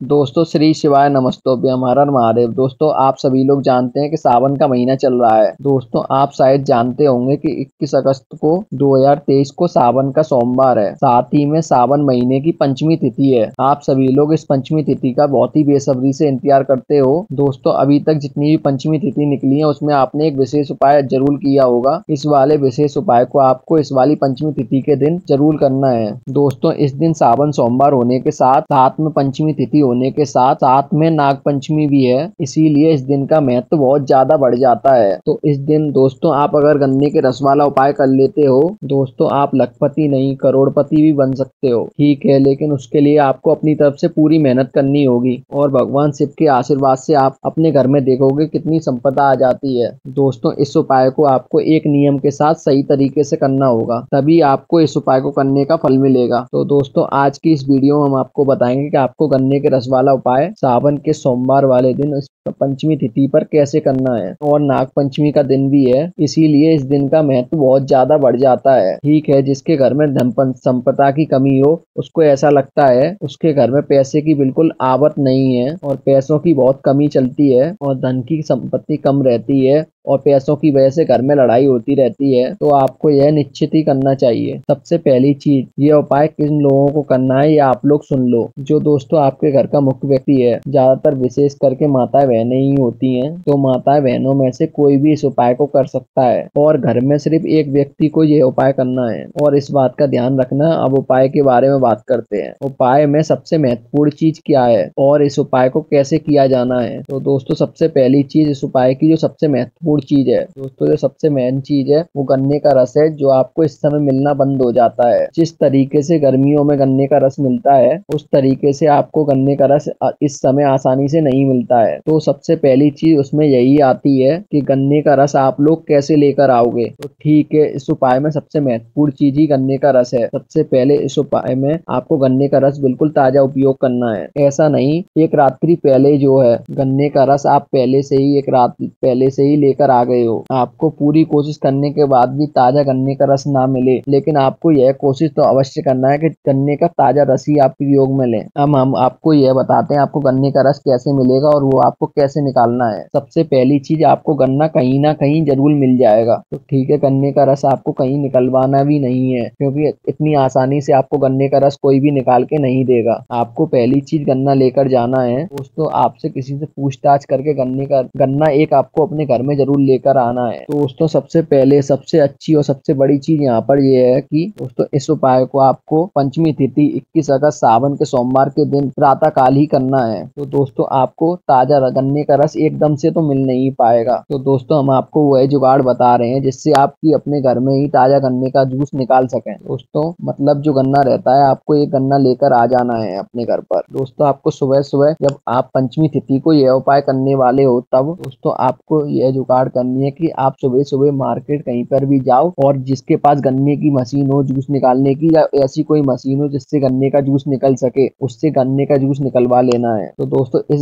दोस्तों श्री शिवाय नमस्तोभ्यम हर हर महादेव। दोस्तों आप सभी लोग जानते हैं कि सावन का महीना चल रहा है। दोस्तों आप शायद जानते होंगे कि 21 अगस्त को 2023 को सावन का सोमवार है। साथ ही में सावन महीने की पंचमी तिथि है। आप सभी लोग इस पंचमी तिथि का बहुत ही बेसब्री से इंतजार करते हो। दोस्तों अभी तक जितनी भी पंचमी तिथि निकली है उसमें आपने एक विशेष उपाय जरूर किया होगा। इस वाले विशेष उपाय को आपको इस वाली पंचमी तिथि के दिन जरूर करना है। दोस्तों इस दिन सावन सोमवार होने के साथ साथ में पंचमी तिथि होने के साथ साथ में नाग पंचमी भी है, इसीलिए इस दिन का महत्व बहुत ज्यादा बढ़ जाता है। तो इस दिन दोस्तों आप अगर गन्ने के रस वाला उपाय कर लेते हो दोस्तों आप लखपति नहीं करोड़पति भी बन सकते हो। ठीक है, लेकिन उसके लिए आपको अपनी तरफ से पूरी मेहनत करनी होगी और भगवान शिव के आशीर्वाद से आप अपने घर में देखोगे कितनी संपदा आ जाती है। दोस्तों इस उपाय को आपको एक नियम के साथ सही तरीके से करना होगा, तभी आपको इस उपाय को करने का फल मिलेगा। तो दोस्तों आज की इस वीडियो में हम आपको बताएंगे कि आपको गन्ने के रस वाला उपाय सावन के सोमवार वाले दिन इस पंचमी तिथि पर कैसे करना है। और नाग पंचमी का दिन भी है, इसीलिए इस दिन का महत्व बहुत ज्यादा बढ़ जाता है। ठीक है, जिसके घर में धन संपदा की कमी हो उसको ऐसा लगता है उसके घर में पैसे की बिल्कुल आवक नहीं है और पैसों की बहुत कमी चलती है और धन की संपत्ति कम रहती है और पैसों की वजह से घर में लड़ाई होती रहती है, तो आपको यह निश्चित ही करना चाहिए। सबसे पहली चीज, ये उपाय किन लोगों को करना है ये आप लोग सुन लो। जो दोस्तों आपके घर का मुख्य व्यक्ति है, ज्यादातर विशेष करके माताएं बहनें ही होती हैं, तो माताएं बहनों में से कोई भी इस उपाय को कर सकता है और घर में सिर्फ एक व्यक्ति को यह उपाय करना है। और इस बात का ध्यान रखना। अब उपाय के बारे में बात करते हैं। उपाय में सबसे महत्वपूर्ण चीज क्या है और इस उपाय को कैसे किया जाना है। तो दोस्तों सबसे पहली चीज, इस उपाय की जो सबसे महत्वपूर्ण चीज है दोस्तों, जो सबसे मेन चीज है वो गन्ने का रस है, जो आपको इस समय मिलना बंद हो जाता है। जिस तरीके से गर्मियों में गन्ने का रस मिलता है उस तरीके से आपको गन्ने का रस इस समय आसानी से नहीं मिलता है। तो सबसे पहली चीज उसमें यही आती है कि गन्ने का रस आप लोग कैसे लेकर आओगे। तो ठीक है, इस उपाय में सबसे महत्वपूर्ण चीज ही गन्ने का रस है। सबसे पहले इस उपाय में आपको गन्ने का रस बिल्कुल ताजा उपयोग करना है। ऐसा नहीं एक रात्रि पहले जो है गन्ने का रस आप पहले से ही एक रात पहले से ही लेकर आ गए हो। आपको पूरी कोशिश करने के बाद भी ताजा गन्ने का रस ना मिले, लेकिन आपको यह कोशिश तो अवश्य करना है कि गन्ने का ताजा रस ही आप प्रयोग में लें। अब हम आपको यह बताते हैं आपको गन्ने का रस कैसे मिलेगा और वो आपको कैसे निकालना है। सबसे पहली चीज, आपको गन्ना कहीं ना कहीं जरूर मिल जाएगा। तो ठीक है, गन्ने का रस आपको कहीं निकलवाना भी नहीं है, क्योंकि इतनी आसानी से आपको गन्ने का रस कोई भी निकाल के नहीं देगा। आपको पहली चीज गन्ना लेकर जाना है। दोस्तों आपसे किसी से पूछताछ करके गन्ना एक आपको अपने घर में जरूर लेकर आना है। तो दोस्तों सबसे पहले सबसे अच्छी और सबसे बड़ी चीज यहाँ पर यह है कि दोस्तों इस उपाय को आपको पंचमी तिथि 21 अगस्त सावन के सोमवार के दिन प्रातः काल ही करना है। तो दोस्तों आपको ताजा गन्ने का रस एकदम से तो मिल नहीं पाएगा। तो दोस्तों हम आपको वह जुगाड़ बता रहे हैं जिससे आपकी अपने घर में ही ताजा गन्ने का जूस निकाल सकें। दोस्तों मतलब जो गन्ना रहता है आपको एक गन्ना लेकर आ जाना है अपने घर पर। दोस्तों आपको सुबह सुबह जब आप पंचमी तिथि को यह उपाय करने वाले हो तब दोस्तों आपको यह जुगाड़ करनी है कि आप सुबह सुबह मार्केट कहीं पर भी जाओ और जिसके पास गन्ने की मशीन हो जूस निकालने की, या ऐसी कोई मशीन हो जिससे गन्ने का जूस निकल सके, उससे गन्ने का जूस निकलवा लेना है। तो दोस्तों इस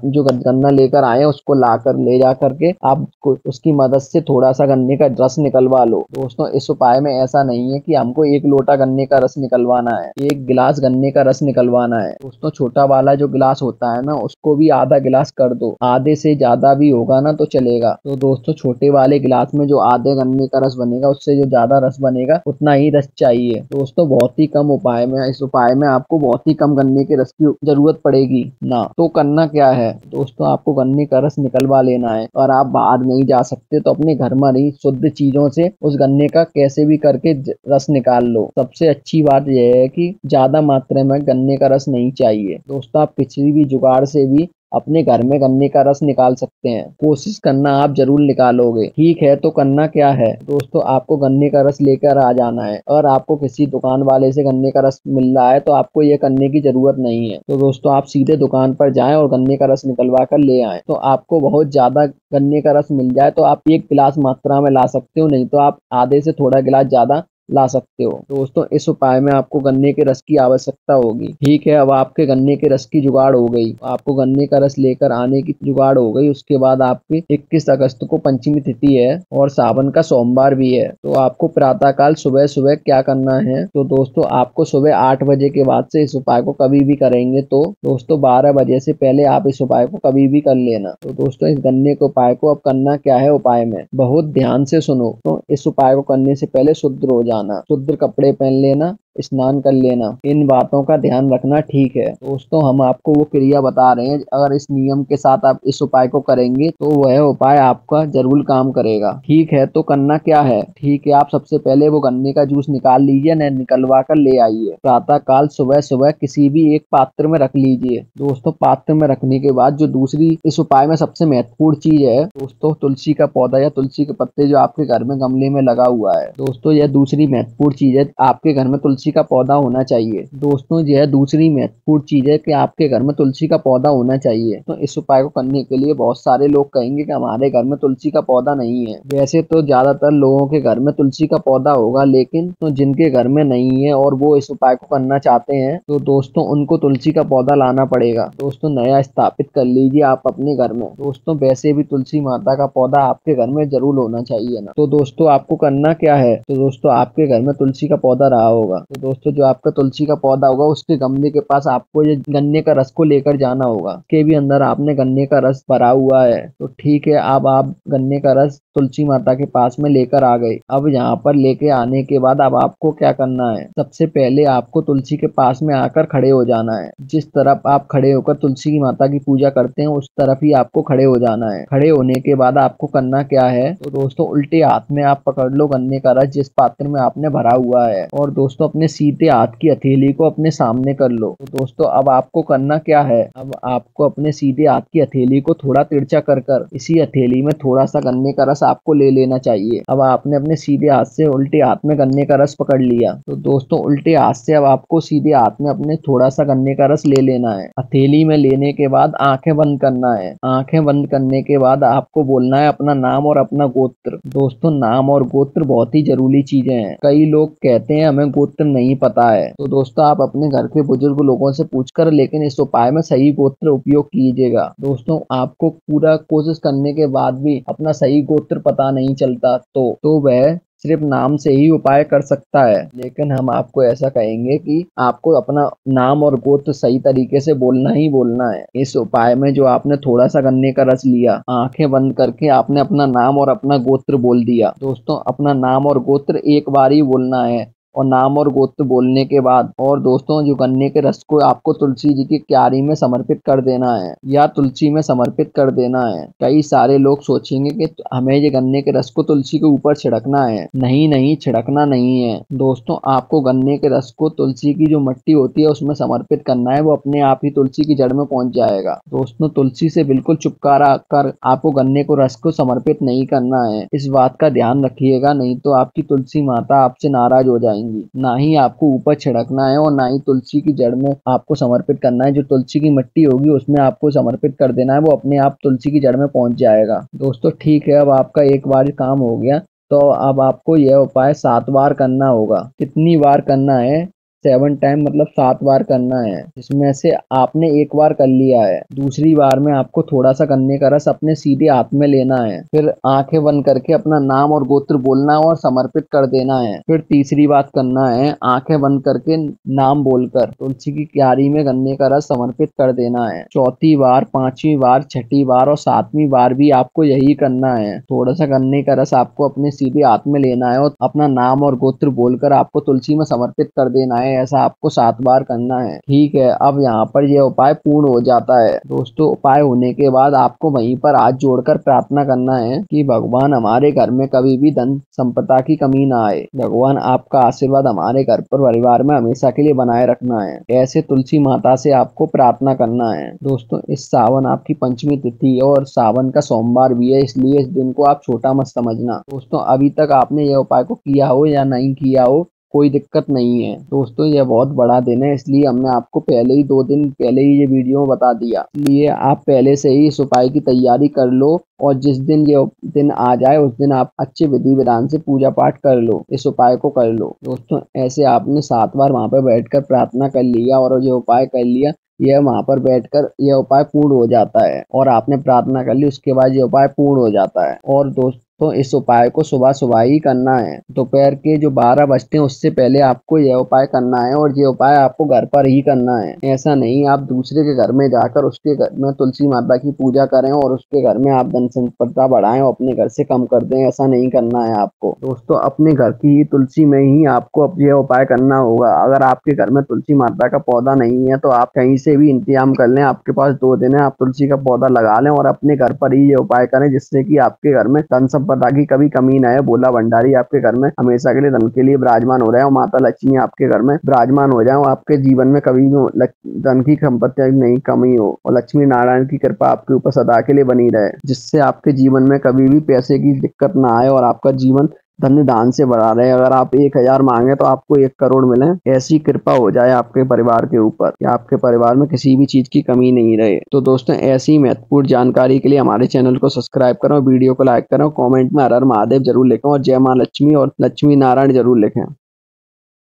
जो गन्ना लेकर आए उसको ले जा करके आप उसकी मदद से थोड़ा सा गन्ने का रस निकलवा लो। दोस्तों इस उपाय में ऐसा नहीं है कि हमको एक लोटा गन्ने का रस निकलवाना है, एक गिलास गन्ने का रस निकलवाना है। दोस्तों छोटा वाला जो गिलास होता है ना उसको भी आधा गिलास कर दो, आधे से ज्यादा भी होगा ना तो चलेगा। तो दोस्तों छोटे वाले गिलास में जो आधे गन्ने का रस बनेगा उससे जो ज्यादा रस बनेगा उतना ही रस चाहिए। दोस्तों बहुत ही कम उपाय में, इस उपाय में आपको बहुत ही कम गन्ने के रस की जरूरत पड़ेगी ना। तो करना क्या है दोस्तों, आपको गन्ने का रस निकलवा लेना है और आप बाहर नहीं जा सकते तो अपने घर में ही शुद्ध चीजों से उस गन्ने का कैसे भी करके रस निकाल लो। सबसे अच्छी बात यह है कि ज्यादा मात्रा में गन्ने का रस नहीं चाहिए। दोस्तों आप किसी भी जुगाड़ से भी अपने घर में गन्ने का रस निकाल सकते हैं। कोशिश करना आप जरूर निकालोगे। ठीक है, तो करना क्या है दोस्तों, आपको गन्ने का रस लेकर आ जाना है और आपको किसी दुकान वाले से गन्ने का रस मिल रहा है तो आपको ये करने की जरूरत नहीं है। तो दोस्तों आप सीधे दुकान पर जाएं और गन्ने का रस निकलवा कर ले आए। तो आपको बहुत ज्यादा गन्ने का रस मिल जाए तो आप एक गिलास मात्रा में ला सकते हो, नहीं तो आप आधे से थोड़ा गिलास ज्यादा ला सकते हो। दोस्तों इस उपाय में आपको गन्ने के रस की आवश्यकता होगी। ठीक है, अब आपके गन्ने के रस की जुगाड़ हो गई, आपको गन्ने का रस लेकर आने की जुगाड़ हो गई। उसके बाद आपकी 21 अगस्त को पंचमी तिथि है और सावन का सोमवार भी है। तो आपको प्रातः काल सुबह सुबह क्या करना है, तो दोस्तों आपको सुबह 8 बजे के बाद से इस उपाय को कभी भी करेंगे तो दोस्तों 12 बजे से पहले आप इस उपाय को कभी भी कर लेना। तो दोस्तों इस गन्ने के उपाय को अब करना क्या है, उपाय में बहुत ध्यान से सुनो। तो इस उपाय को करने से पहले शुद्ध हो जाना, शुद्ध कपड़े पहन लेना, स्नान कर लेना, इन बातों का ध्यान रखना। ठीक है दोस्तों, हम आपको वो क्रिया बता रहे हैं, अगर इस नियम के साथ आप इस उपाय को करेंगे तो वह उपाय आपका जरूर काम करेगा। ठीक है, तो करना क्या है, ठीक है, आप सबसे पहले वो गन्ने का जूस निकाल लीजिए, न निकलवा कर ले आइए। प्रातः काल सुबह सुबह किसी भी एक पात्र में रख लीजिए। दोस्तों पात्र में रखने के बाद जो दूसरी इस उपाय में सबसे महत्वपूर्ण चीज है दोस्तों, तुलसी का पौधा या तुलसी के पत्ते जो आपके घर में गमले में लगा हुआ है। दोस्तों यह दूसरी महत्वपूर्ण चीज है, आपके घर में तुलसी का पौधा होना चाहिए। दोस्तों यह दूसरी महत्वपूर्ण चीज है कि आपके घर में तुलसी का पौधा होना चाहिए। तो इस उपाय को करने के लिए बहुत सारे लोग कहेंगे कि हमारे घर में तुलसी का पौधा नहीं है। वैसे तो ज्यादातर लोगों के घर में तुलसी का पौधा होगा, लेकिन तो जिनके घर में नहीं है और वो इस उपाय को करना चाहते हैं तो दोस्तों उनको तुलसी का पौधा लाना पड़ेगा। दोस्तों नया स्थापित कर लीजिए आप अपने घर में। दोस्तों वैसे भी तुलसी माता का पौधा आपके घर में जरूर होना चाहिए ना। तो दोस्तों आपको करना क्या है, तो दोस्तों आपके घर में तुलसी का पौधा रहा होगा, तो दोस्तों जो आपका तुलसी का पौधा होगा उसके गमले के पास आपको ये गन्ने का रस को लेकर जाना होगा। के भी अंदर आपने गन्ने का रस भरा हुआ है, तो ठीक है, अब आप गन्ने का रस तुलसी माता के पास में लेकर आ गए। अब यहाँ पर लेके आने के बाद अब आपको क्या करना है, सबसे पहले आपको तुलसी के पास में आकर खड़े हो जाना है। जिस तरफ आप खड़े होकर तुलसी की माता की पूजा करते हैं उस तरफ ही आपको खड़े हो जाना है। खड़े होने के बाद आपको करना क्या है, तो दोस्तों उल्टे हाथ में आप पकड़ लो गन्ने का रस जिस पात्र में आपने भरा हुआ है, और दोस्तों अपने सीधे हाथ की हथेली को अपने सामने कर लो। तो दोस्तों अब आपको करना क्या है, अब आपको अपने सीधे हाथ की हथेली को थोड़ा तिरछा कर इसी हथेली में थोड़ा सा गन्ने का रस आपको ले लेना चाहिए। अब आपने अपने सीधे हाथ से उल्टे हाथ में गन्ने का रस पकड़ लिया, तो दोस्तों उल्टे हाथ से अब आपको सीधे हाथ में अपने थोड़ा सा गन्ने का रस ले लेना है। हथेली में लेने के बाद आंखें बंद करना है। आंखें बंद करने के बाद आपको बोलना है अपना नाम और अपना गोत्र। दोस्तों नाम और गोत्र बहुत ही जरूरी चीजें हैं। कई लोग कहते हैं हमें गोत्र नहीं पता है, तो दोस्तों आप अपने घर के बुजुर्ग लोगों से पूछकर लेकिन इस उपाय में सही गोत्र उपयोग कीजिएगा। दोस्तों आपको पूरा कोशिश करने के बाद भी अपना सही गोत्र पता नहीं चलता तो वह सिर्फ नाम से ही उपाय कर सकता है, लेकिन हम आपको ऐसा कहेंगे कि आपको अपना नाम और गोत्र सही तरीके से बोलना ही बोलना है। इस उपाय में जो आपने थोड़ा सा गन्ने का रस लिया, आंखें बंद करके आपने अपना नाम और अपना गोत्र बोल दिया। दोस्तों अपना नाम और गोत्र एक बार ही बोलना है, और नाम और गोत्र बोलने के बाद और दोस्तों जो गन्ने के रस को आपको तुलसी जी की क्यारी में समर्पित कर देना है या तुलसी में समर्पित कर देना है। कई सारे लोग सोचेंगे कि हमें ये गन्ने के रस को तुलसी के ऊपर छिड़कना है, नहीं नहीं, छिड़कना नहीं है। दोस्तों आपको गन्ने के रस को तुलसी की जो मिट्टी होती है उसमें समर्पित करना है, वो अपने आप ही तुलसी की जड़ में पहुंच जाएगा। दोस्तों तुलसी से बिल्कुल चुपकारा कर आपको गन्ने को रस को समर्पित नहीं करना है, इस बात का ध्यान रखिएगा, नहीं तो आपकी तुलसी माता आपसे नाराज हो जाएंगी। ना ही आपको ऊपर छिड़कना है और ना ही तुलसी की जड़ में आपको समर्पित करना है। जो तुलसी की मिट्टी होगी उसमें आपको समर्पित कर देना है, वो अपने आप तुलसी की जड़ में पहुंच जाएगा। दोस्तों ठीक है, अब आपका एक बार काम हो गया, तो अब आपको यह उपाय 7 बार करना होगा। कितनी बार करना है, 7 टाइम मतलब 7 बार करना है। इसमें से आपने एक बार कर लिया है, दूसरी बार में आपको थोड़ा सा गन्ने का रस अपने सीधे हाथ में लेना है, फिर आंखें बंद करके अपना नाम और गोत्र बोलना है और समर्पित कर देना है। फिर तीसरी बात करना है, आंखें बंद करके नाम बोलकर तुलसी की क्यारी में गन्ने का रस समर्पित कर देना है। चौथी बार, पांचवी बार, छठी बार और 7वीं बार भी आपको यही करना है। थोड़ा सा गन्ने का रस आपको अपने सीधे हाथ में लेना है और अपना नाम और गोत्र बोलकर आपको तुलसी में समर्पित कर देना है। ऐसा आपको 7 बार करना है। ठीक है, अब यहाँ पर यह उपाय पूर्ण हो जाता है। दोस्तों उपाय होने के बाद आपको वहीं पर हाथ जोड़कर प्रार्थना करना है कि भगवान हमारे घर में कभी भी धन संपदा की कमी ना आए, भगवान आपका आशीर्वाद हमारे घर पर परिवार में हमेशा के लिए बनाए रखना है। ऐसे तुलसी माता से आपको प्रार्थना करना है। दोस्तों इस सावन आपकी पंचमी तिथि है और सावन का सोमवार भी है, इसलिए इस दिन को आप छोटा मत समझना। दोस्तों अभी तक आपने यह उपाय को किया हो या नहीं किया हो, कोई दिक्कत नहीं है। दोस्तों यह बहुत बड़ा दिन है, इसलिए हमने आपको पहले ही 2 दिन पहले ही ये वीडियो में बता दिया। इसलिए आप पहले से ही इस उपाय की तैयारी कर लो और जिस दिन ये दिन आ जाए उस दिन आप अच्छे विधि विधान से पूजा पाठ कर लो, इस उपाय को कर लो। दोस्तों ऐसे आपने 7 बार वहाँ पर बैठकर प्रार्थना कर लिया और ये उपाय कर लिया, यह वहाँ पर बैठकर यह उपाय पूर्ण हो जाता है। और आपने प्रार्थना कर ली, उसके बाद ये उपाय पूर्ण हो जाता है। और दोस्तों इस उपाय को सुबह सुबह ही करना है, दोपहर के जो 12 बजते हैं उससे पहले आपको यह उपाय करना है और ये उपाय आपको घर पर ही करना है। ऐसा नहीं आप दूसरे के घर में जाकर उसके घर में तुलसी माता की पूजा करें और उसके घर में आप धन संपदा बढ़ाएं और अपने घर से कम कर दें, ऐसा नहीं करना है आपको। दोस्तों अपने घर की ही तुलसी में ही आपको अब यह उपाय करना होगा। अगर आपके घर में तुलसी माता का पौधा नहीं है तो आप कहीं से भी इंतजाम कर लें, आपके पास 2 दिन है, आप तुलसी का पौधा लगा लें और अपने घर पर ही ये उपाय करें, जिससे कि आपके घर में धन संपदा की कभी कमी न है। भोला भंडारी आपके घर में हमेशा के लिए धन के लिए विराजमान हो रहे हैं और माता लक्ष्मी आपके घर में विराजमान हो जाए और आपके जीवन में कभी भी धन की संपत्ति नहीं कमी हो और लक्ष्मी नारायण की कृपा आपके ऊपर सदा के लिए बनी रहे, जिससे आपके जीवन में कभी भी पैसे की दिक्कत ना आए और आपका जीवन धन्य दान से बढ़ा रहे। अगर आप 1000 मांगे तो आपको 1 करोड़ मिले, ऐसी कृपा हो जाए आपके परिवार के ऊपर कि आपके परिवार में किसी भी चीज की कमी नहीं रहे। तो दोस्तों ऐसी महत्वपूर्ण जानकारी के लिए हमारे चैनल को सब्सक्राइब करो, वीडियो को लाइक करो, कमेंट में हर हर महादेव जरूर लिखें और जय माँ लक्ष्मी और लक्ष्मी नारायण जरूर लिखें।